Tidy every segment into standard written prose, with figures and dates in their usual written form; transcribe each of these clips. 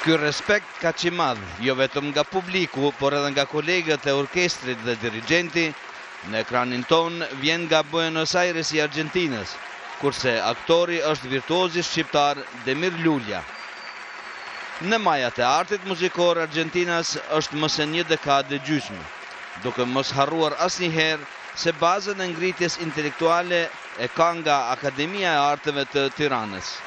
Ky respekt ka që madh, jo vetëm nga publiku, por edhe nga kolegët e orkestrit dhe dirigjenti, në ekranin ton vjen nga Buenos Aires i Argentinës, kurse aktori është virtuozi shqiptar Demir Lulja. Në majat e artit muzikor Argentinas është më se 1 dekadë gjysmë, duke mos harruar asnjëherë se bazën e ngritjes intelektuale e ka nga Akademia e Arteve të Tiranës.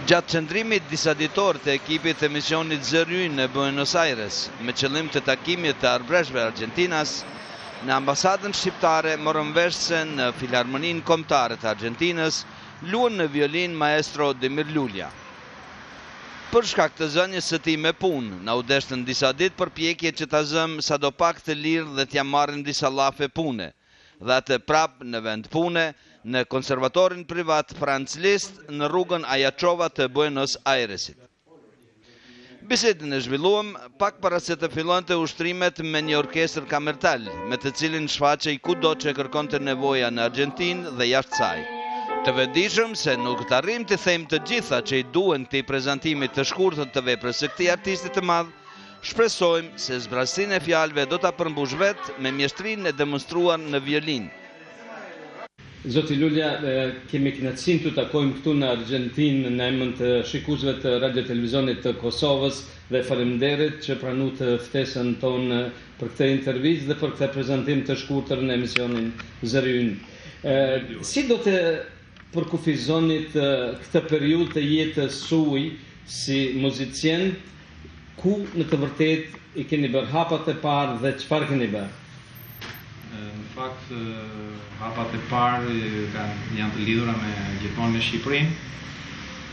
Gjatë qëndrimit disa ditor të ekipit të misionit Zërynë në Buenos Aires, me qëllim të takimit të arbreshve Argentinas, në ambasadën shqiptare morën vesh se në Filharmoninë Kombëtare të Argentinës luan në violin maestro Demir Lulja. Për shkak të zënjes së tij me punë, na u deshtën disa ditë përpjekje që ta zëm sadopak të lirë dhe t'ja marrim disa llafe pune, dhe atë prap në vend pune, në konservatorin privat Franz Liszt në rrugën Ajachova të Buenos Airesit. Bisedën e zhvilluam pak para se të fillonte ushtrimet me një orkestër kamertal, me të cilin shfaqej kudo që kërkonte nevoja në Argentinë dhe jashtë saj. Të vetëdijshëm se nuk të arrim të them të gjitha që i duhen këtij prezantimit të shkurtër të veprës së këtij artisti të madh, shpresojmë se zbrastësinë e fjalëve do ta përmbush vetë me mjeshtrinë e demonstruar në violinë. Zoti Lulja, kemi kënaqësinë të takojmë këtu në Argentinë në emër të shikuesve të Radio Televizionit të Kosovës dhe faleminderit që pranuat ftesën tonë për këtë intervistë dhe për këtë prezantim të shkurtër në emisionin Zërynë. Si do të përkufizonit këtë periudhë të jetës suaj si muzicien, ku në të vërtetë i keni bërë hapat e parë dhe çfarë keni bërë? Në fakt, hapat e parë janë të lidhura gjithmonë me Shqipërinë.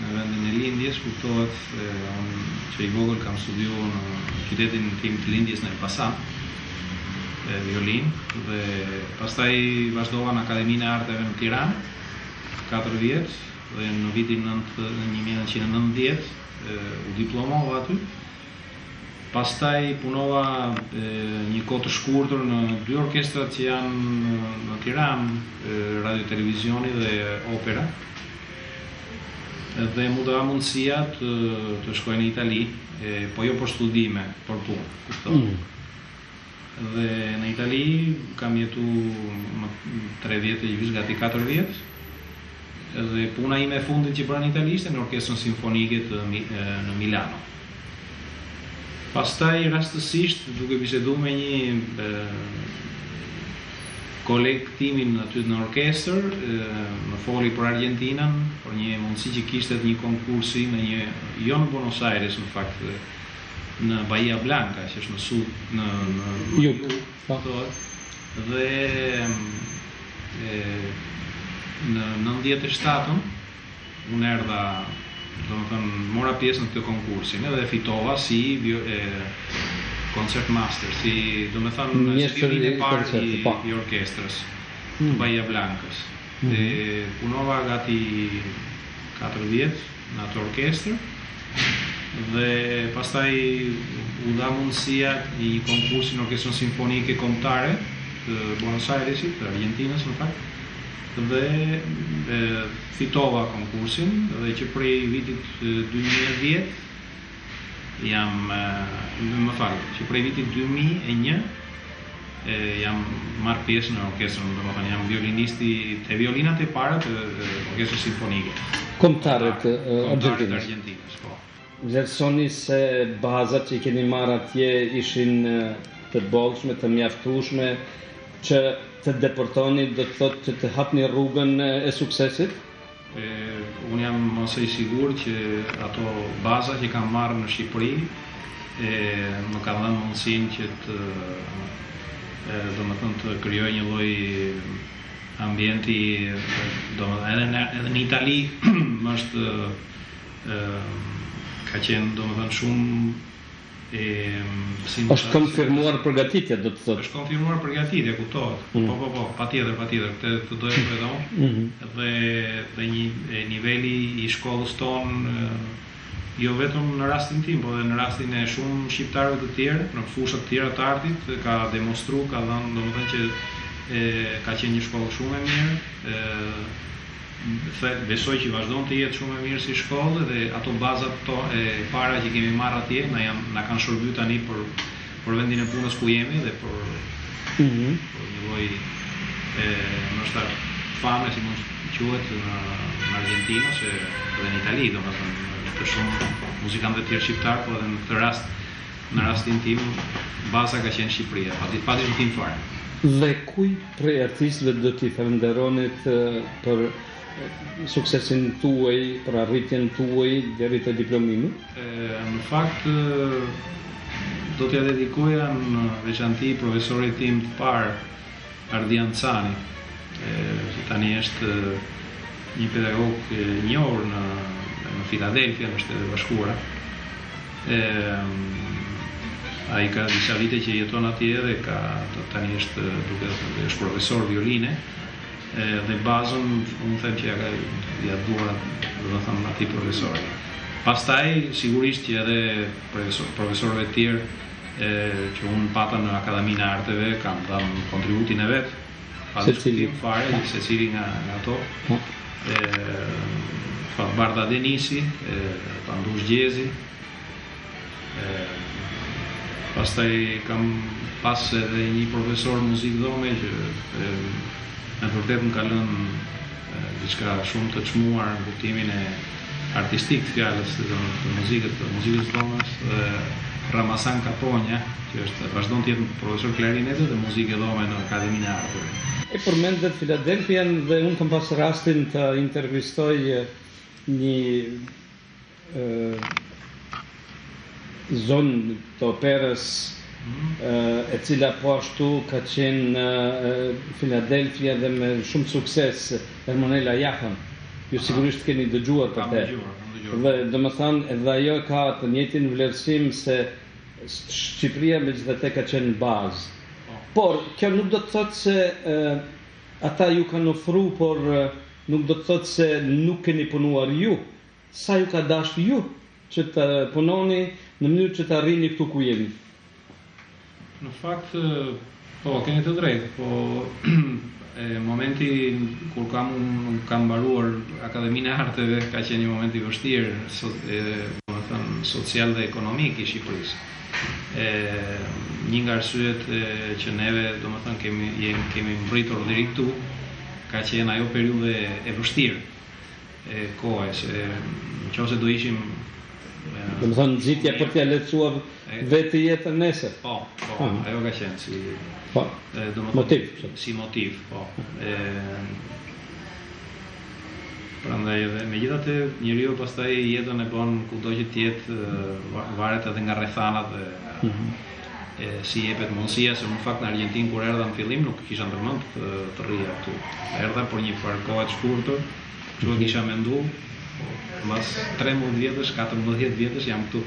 Në vendin e lindjes, kuptohet që i vogël kam studiuar në qytetin tim të lindjes në Elbasan, violin, dhe pastaj vazhdova në Akademinë e Arteve në Tiranë, 4 vjet, dhe në vitin 1990 u diplomova aty. Pastaj punova një kohë të shkurtër në 2 orkestrat që janë në Tiranë, Radio Televizioni dhe Opera. Dhe mu dha mundësia të shkoj në Itali, po jo për studime, për punë. Dhe në Itali kam jetu 3 vjetë, gati 4 vjetë. Dhe puna ime e fundit që bëra në Itali ishte në Orkestrën Simfonike në Milano. Pastaj rastësisht, duke biseduar me një koleg timin aty në orkestër, më foli për Argentinën, për një mundësi që kishte një konkursi në jo në Buenos Aires, në fakt, në Bahia Blanca, që është në sud, në jug, dhe në 97-ën unë erdha, mora pjesë në këtë konkursin dhe fitova si concertmaster, si violin e parë i orkestrës të Bahia Blancas. Punova gati 4 vjet në atë orkestër dhe pastaj u dha mundësia një konkursi në Orkestrën Simfonike Kombëtare të Buenos Airesit, të Argentinës në fakt, dhe fitova konkursin dhe që prej vitit 2010 që prej vitit 2001 jam marrë pjesë në orkestrën, domethënë jam violinisti te violinat e para të Orkestrës Simfonike Kombëtare të Argentinës. Vlerësoni se bazat që i keni marrë atje ishin të bollshme, të mjaftueshme që të deportoni, do të thotë që të hapni rrugën e suksesit? Unë jam ose i sigur që ato baza që kam marrë në Shqipëri më ka dhënë mundësinë që domethënë të krijojë një lloj ambienti, domethënë edhe në Itali është ka qenë domethënë shumë është konfirmuar përgatitja, do të thotë. Është konfirmuar përgatitja, kuptohet. Po, patjetër, këtë do të thonë. Dhe niveli i shkollës tonë, jo vetëm në rastin tim, por edhe në rastin e shumë shqiptarëve të tjerë, në fushat të tjera të artit, ka demonstruar, ka dhënë domethënë që ka qenë një shkollë shumë e mirë. Besoj që vazhdon të jetë shumë e mirë si shkollë dhe ato bazat e para që kemi marrë atje na kanë shërbyer tani për vendin e punës ku jemi dhe për një lloj ndoshta fame si mund quhet në Argjentinë ose edhe në Itali, domethënë për shumë muzikantë të tjerë shqiptar, por edhe në këtë rast, në rastin tim, baza ka qenë Shqipëria, pati tim fare. Dhe kuj prej artistëve do t'i falenderonit për suksesin tuaj, për arritjen tuaj deri te diplomimi? Në fakt do t'ja dedikoja në veçanti profesorit tim të parë, Ardian Cani, që tani është një pedagog i njohur në Filadelfia, në Shtetet e Bashkuara. Ai ka disa vite që jeton atje dhe tani është profesor violine. Dhe bazën, unë them që ja duara, do thënë atij profesor. Pastaj sigurisht që edhe profesorëve të tjerë që unë pata në Akademinë e Arteve kanë dhënë kontributin e vet, pa diskutim fare, secili nga ato. Barda Denisi, Pandush Gjezi. Pastaj kam pas edhe një profesor muzikë dhome që në vërtet më ka lënë diçka shumë të çmuar në kuptimin e artistik të fjalës të muzikës dhomës, Ramazan Kaponja, që vazhdon të jetë profesor klarinete dhe muzikë dhome në Akademinë e Arteve. E përmendet Filadelfian dhe unë kam pas rastin të intervistoj një zonë të operës e cila po ashtu ka qenë në Filadelfia dhe me shumë sukses, Ermonela Jahan. Ju sigurisht keni dëgjuar për te. Dhe domethënë edhe ajo ka të njëjtin vlerësim se Shqipëria megjithatë ka qenë bazë. Por kjo nuk do të thotë se ata ju kanë ofruar, por nuk do të thotë se nuk keni punuar ju. Sa ju ka dashur ju që të punoni në mënyrë që të arrini këtu ku jeni? Në fakt, po, keni të drejtë, po momenti kur kam mbaruar Akademinë e Arteve ka qenë një moment i vështirë, domethënë social dhe ekonomik i Shqipërisë. Një nga arsyet që neve domethënë kemi mbritur deri këtu ka qenë ajo periudhë e vështirë kohe, se nëse do ishim domethënë nxitja për t'ia lehtësuar vetë jetën nesër. Po, ajo ka qenë si motiv. Si motiv, po. Prandaj edhe megjithatë njeriu pastaj jetën e bën kudo që të jetë, varet edhe nga rrethanat dhe si jepet mundësia, se në fakt në Argjentinë kur erdha në fillim nuk kisha ndërmend të rrija këtu. Erdha për një farë kohë të shkurtër, kështu kisha menduar, mbas 13 vjetësh, 14 vjetësh jam këtu.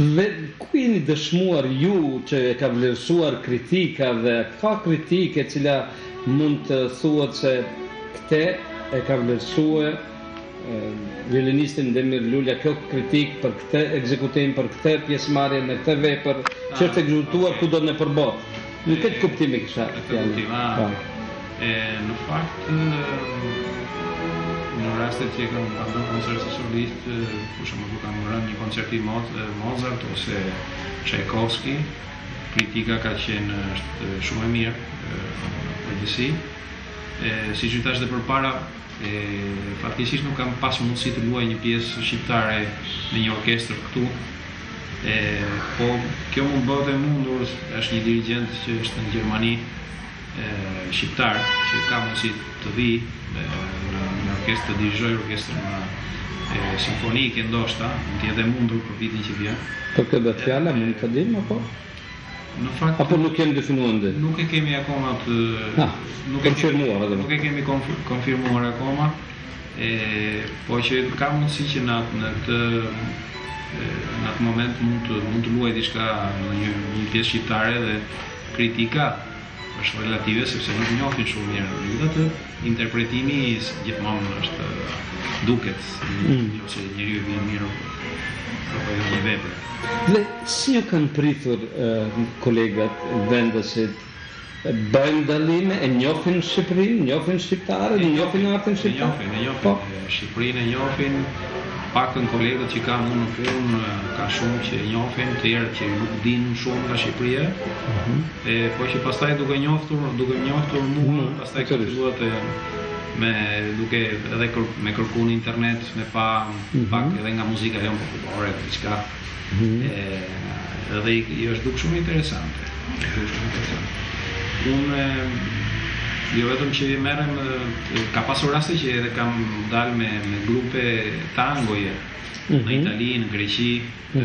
Dhe ku jeni dëshmuar ju që e ka vlerësuar kritika dhe ka kritike cila mund të thuhet se këte e ka vlerësuar violinistin Demir Lulja, kjo kritik për këtë ekzekutim, për këtë pjesëmarrje në këtë vepër që është ekzekutuar kudo në përbot. Në këtë kuptim e kisha fjalën. Në fakt, në rastet që kam bërë koncerte solist, për shembull kam rënë një koncert i Mozart ose Tchaikovsky, kritika ka qenë është shumë e mirë në përgjithësi. Siç u thash edhe përpara, fatkesisht nuk kam pas mundësi të luaj një pjesë shqiptare në një orkestër këtu. Po kjo mund bëhet e mundur, është një dirigjent që është në Gjermani, shqiptar, që ka mundësi të vi në orkestrë të dirigjoj orkestrën simfonike ndoshta, mund të jetë e mundur për vitin që vjen. Për këtë fjala mund të dim apo? Në fakt apo nuk kemi definuar ndër? Nuk e kemi akoma nuk e kemi konfirmuar akoma, po që ka mundësi që në atë moment mund të luaj diçka në një pjesë shqiptare dhe kritika është relative sepse nuk njohin shumë mirë lutët, interpretimi gjithmonë është duket ose njeriu vjen mirë apo jo një vepër. Dhe si ju kanë pritur kolegat vendësit? Bëjnë dallime, e njohin Shqipërinë, njohin shqiptarët, njohin artën shqiptare? E njohin. Shqipërinë e njohin, paktën kolegët që kam unë në punë, ka shumë që e njohin, të tjerë që nuk dinë shumë nga Shqipëria. Po që pastaj duke njohtur mua, pastaj ka filluar duke edhe me kërku në internet, me pa pak edhe nga muzika jonë popullore, diçka. Edhe i është duk shumë interesante. Unë jo vetëm që merrem, ka pasur raste që edhe kam dalë me grupe tangoje në Itali, në Greqi, nuk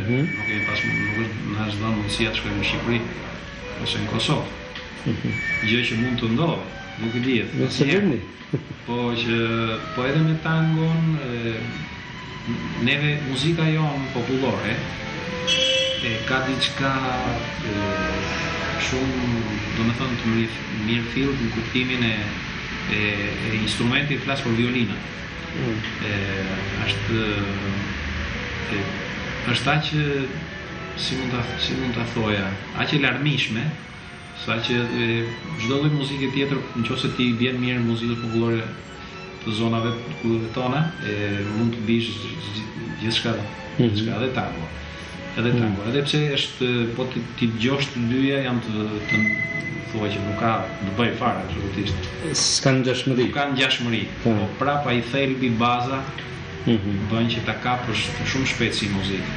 na është dhënë mundësia të shkojmë në Shqipëri ose në Kosovë. Gjë që mund të ndodhë, nuk e dihet. Po edhe me tangon, neve muzika jonë popullore ka diçka shumë, do me thënë, të mirë fillë në kuptimin e instrumentit, flas për violina. Është aq, si mund ta thoja, aq e larmishme, sa që çdo lloj muzike tjetër, nëse ti bjen mirë muzikës popullore të zonave tona, mund të bish gjithçka edhe tango. Edhe pse është, po ti dëgjosh të dyja janë të thuaj që nuk ka të bëj fare absolutisht. S'kan ngjashmëri. Nuk kanë ngjashmëri. Po prapa i thelbi baza bën që ta kapësh shumë shpejt si muzikë.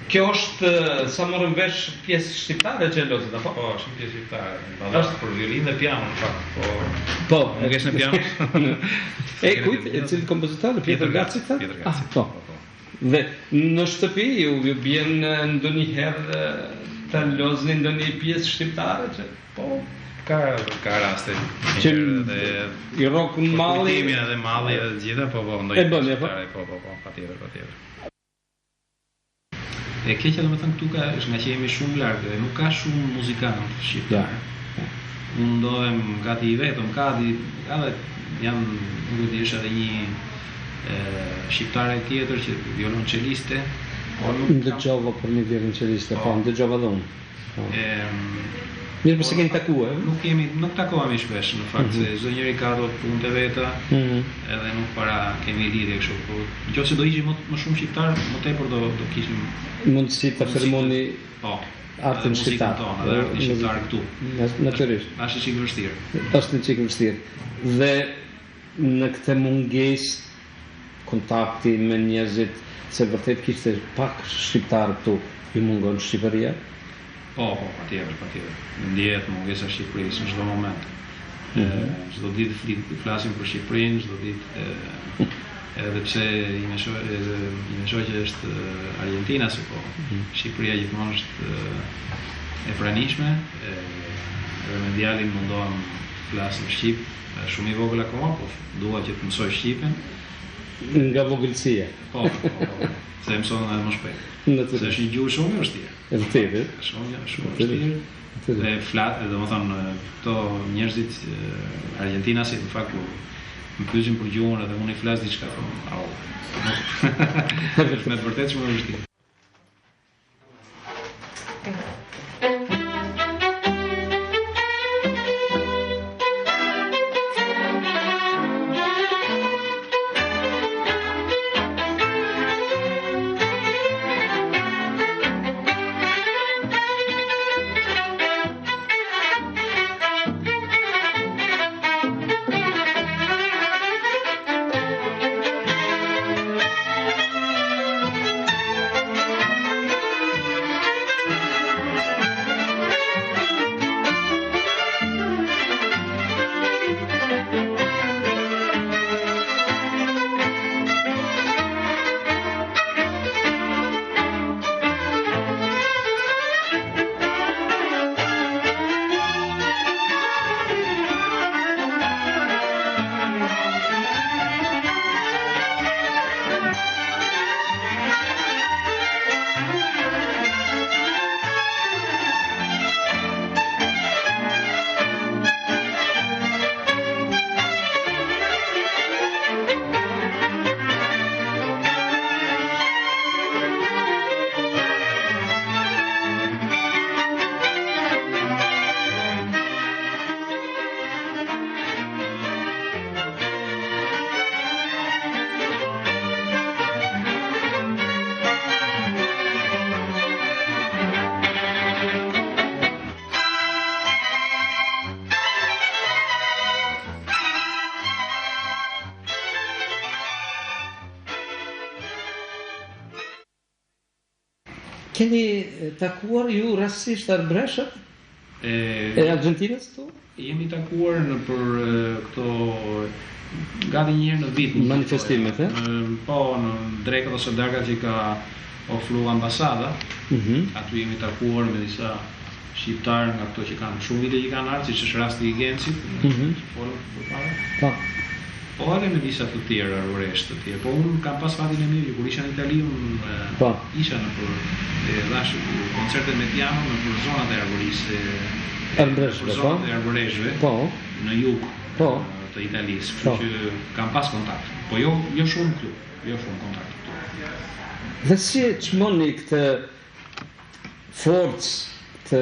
Kjo është sa morën vesh pjesë shqiptare që lozët, apo? Po, është pjesë shqiptare. Ballast për violinë dhe piano në fakt, Po, nuk është në piano. Kujt, cili kompozitor? Pjetër Gaci këtë? Pjetër Gaci. Po. Dhe në shtëpi ju bjen ndonjëherë ta lozni ndonjë pjesë shqiptare që po Ka raste që dhe i rock malli edhe malli edhe të gjitha, po ndonjë. E bën, po. Po, patjetër. E keqja domethënë këtu është nga që jemi shumë larg dhe nuk ka shumë muzikantë shqiptar. Unë ndodhem gati i vetëm, edhe janë, nuk e di, është edhe një shqiptare tjetër që violonceliste. Ndëgjova për një violonceliste, po ndëgjova dhe unë. Mirë përse keni takuar? Nuk takohemi shpesh në fakt, se çdo njeri ka ato punët e veta, edhe nuk para kemi lidhje kështu. Po nëse do ishim më shumë shqiptar, më tepër do kishim mundësi të afirmoni artin shqiptar. Edhe artin shqiptar këtu. Natyrisht. Është çik vështirë. Është çik vështirë. Dhe në këtë mungesë kontakti me njerëzit, se vërtet kishte pak shqiptar këtu, ju mungon Shqipëria? Po, patjetër. Ndjehet mungesa e Shqipërisë në çdo moment. Çdo ditë flasim për Shqipërinë, çdo ditë edhe pse ime shoqja është argentinase, po Shqipëria gjithmonë është e pranishme, edhe me djalin mundohem flas në shqip, shumë i vogël akoma, po dua që të mësoj shqipen. Nga vogëlsia. Po, se mëson edhe më shpejt. Se është një gjuhë shumë e vështirë. E vërtetë. Shumë vështirë. Dhe flet, domethënë këto njerëzit argentinasit në fakt më pyesin për gjuhën edhe unë i flas diçka, po. Është me vërtet shumë e vështirë. Keni takuar ju rastësisht arbreshët e Argentinës këtu? Jemi takuar për këto gati një herë në vit. Manifestimet, Po, në drekët ose darkat që ka ofru ambasada. Aty jemi takuar me disa shqiptarë nga këto që kanë shumë vite që kanë ardhur, siç është rasti i Gencit, që folëm përpara. Po edhe me disa të tjerë arboresh të tjerë. Po unë kam pas fatin e mirë, kur isha në Itali, unë isha në koncerte me piano në zonat e arborisë, zonat e arboreshve, në jug të Italisë, kështu që kam pas kontakt. Po jo shumë këtu, jo shumë kontakt këtu. Dhe si e çmoni këtë forcë të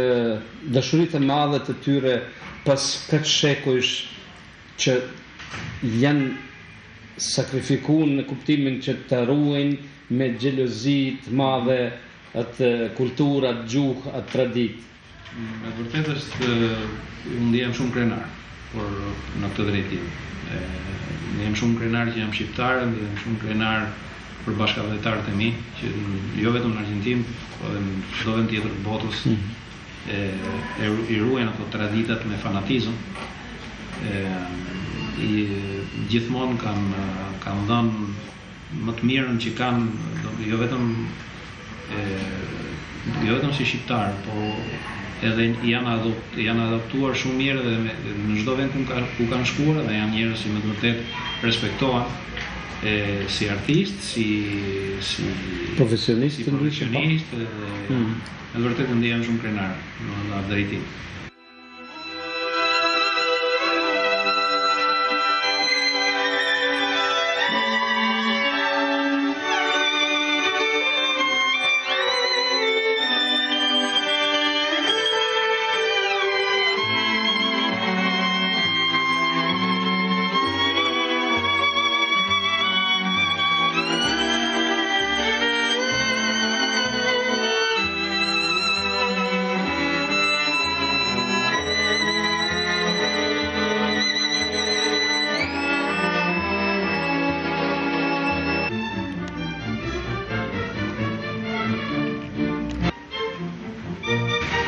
dashurisë të madhe të tyre pas këtë shekujsh që janë sakrifikuar në kuptimin që të ruajnë me xhelozi të madhe atë kulturë, atë gjuhë, atë traditë? Me vërtet është, unë ndihem shumë krenar në këtë drejtim. Ndihem shumë krenar që jam shqiptar, ndihem shumë krenar për bashkëdhëtarët e mi, që jo vetëm në Argjentinë, por edhe në çdo vend tjetër të botës, i ruajnë ato traditat me fanatizëm. Gjithmonë kanë dhënë më të mirën që kanë, jo vetëm si shqiptar, po edhe janë adoptuar shumë mirë dhe në çdo vend ku kanë shkuar, dhe janë njerëz që me të vërtet respektohen si artist, si profesionist, dhe me vërtet ndihen shumë krenar në atë drejtim.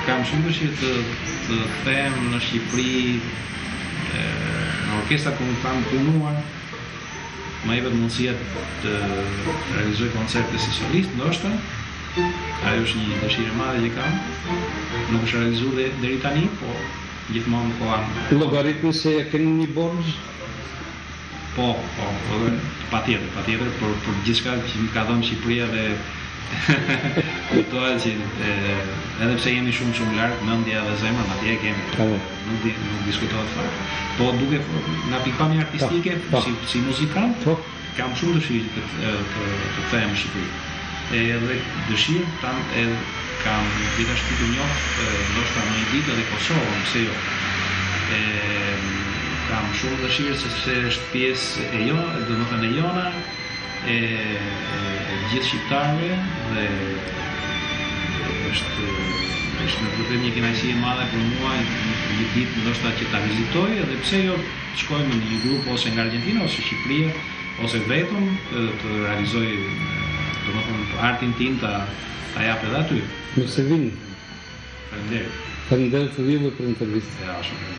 Kam shumë dëshirë të them në Shqipëri, në orkestra ku kam punuar, më jepet mundësia të realizoj koncerte si solist, ndoshta. Ajo është një dëshirë e madhe që kam. Nuk është realizuar deri tani, po gjithmonë po am. Llogaritmi se ja keni një borxh? Po, patjetër, për gjithçka që më ka dhënë Shqipëria dhe kuptohet që edhe pse jemi shumë larg, mendja dhe zemra atje e kemi. Nuk diskutohet fare. Po duke nga pikpamja artistike, si muzikant, kam shumë dëshirë të them në Shqipëri. Edhe dëshirë kam gjithashtu të njoh, ndoshta në një ditë edhe Kosovën, pse jo. Kam shumë dëshirë sepse është pjesë e jona, domethënë e jona, e gjithë shqiptarëve, dhe është në vërtet një kënaqësi e madhe për mua një ditë ndoshta që ta vizitoj, edhe pse jo shkojmë në një grup ose nga Argjentina ose Shqipëria ose vetëm të realizoj domethënë artin tim ta jap edhe aty. Mirë se vini. Faleminderit. Faleminderit të vini për intervistë. Ja, shumë.